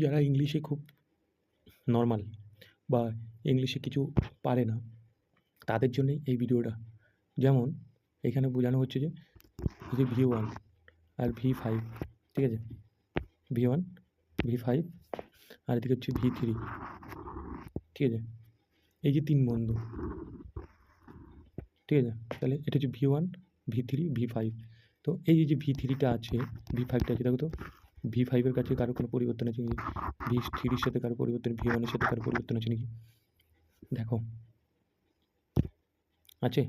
যারা ইংলিশে খুব নর্মাল বা ইংলিশে কিছু পারে না তাদের জন্যই এই ভিডিওটা। যেমন এখানে বোঝানো হচ্ছে যে এই যে V1 আর V5, ঠিক আছে, V1 V5 আর এদিকে হচ্ছে V3, ঠিক আছে, এই যে 3 বন্ধু, ঠিক আছে। তাহলে এটা হচ্ছে V1 V3 V5। তো এই যে V3টা আছে, V5টা আছে, দেখো তো V5-এর কাছে কারো কোনো পরিবর্তন আছে নাকি? V3-র সাথে কারো পরিবর্তন, V1-এর সাথে কারো পরিবর্তন আছে নাকি? দেখো আছে,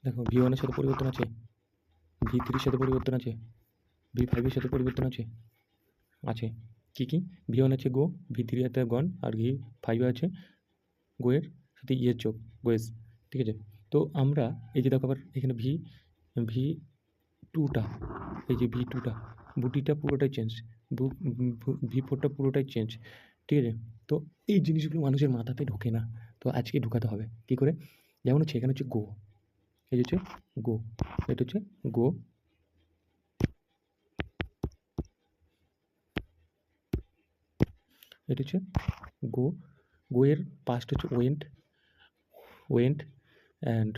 দেখো V1-এর সাথে পরিবর্তন আছে, V3-র সাথে পরিবর্তন আছে, V5-এর সাথে পরিবর্তন আছে, আছে। কী কী? V1 আছে গো, V3 আছে গন, আর V5 আছে গোয়ের সাথে ইয়ের যোগ, গোয়েস, ঠিক আছে। তো আমরা এই যে দেখো আবার এখানে V2টা, এই যে V2টা, বুটিটা পুরোটাই চেঞ্জ, V4টা পুরোটাই চেঞ্জ, ঠিক আছে। তো এই জিনিসগুলো মানুষের মাথাতে ঢোকে না, তো আজকে ঢোকাতে হবে। কী করে? যেমন হচ্ছে এখানে হচ্ছে গো, এই যে হচ্ছে গো, এটা হচ্ছে গো, এটা হচ্ছে গো, গোয়ের পাস্ট হচ্ছে ওয়েন্ট অ্যান্ড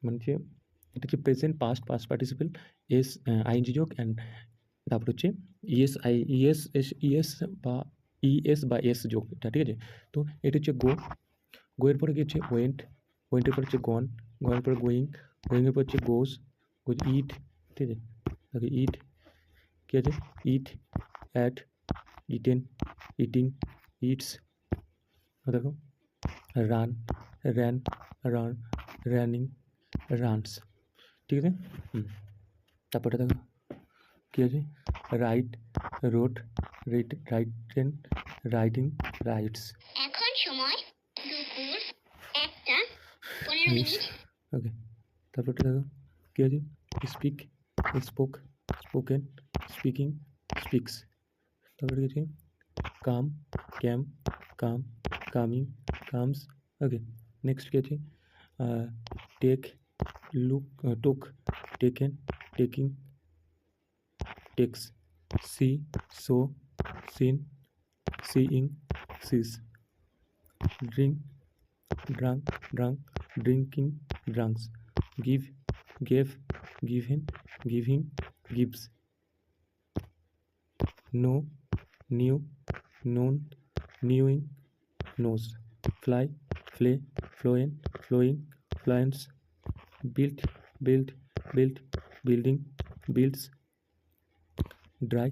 মানে হচ্ছে এটা হচ্ছে প্রেজেন্ট পাস্ট পার্টিসিপেল, আইএনজি যোগ, অ্যান্ড তারপর হচ্ছে ইএস বা এস যোগ, এটা ঠিক আছে। তো এটা হচ্ছে গোয়ের পরে কি হচ্ছে ওয়েন্টের পরে হচ্ছে গনের পরে গোয়িংয়ের পর হচ্ছে গোজ ইট, ঠিক আছে। দেখো ইট কী আছে, ইট, অ্যাট, ইটিং, ইটস, দেখো রানিং, রানস, ঠিক আছে। তারপরে দেখো কী আছে, রোড, রাইডিং, রাইডস। এখন সময় দুপুর 1:15। ওকে, তারপরটা দেখো কী আছে, স্পোকেন, স্পিকিং, স্পিক্স। তারপরে কী আছে, কামিং, কামস। ওকে, নেক্সট কী আছে, took, taken, taking, takes, saw, seen, seeing, sees, drunk, drinking, drunks, gave, given, giving, gives, know, knew, known, knewing, knows, fly, flowing, fluence, built, building, builds, dry,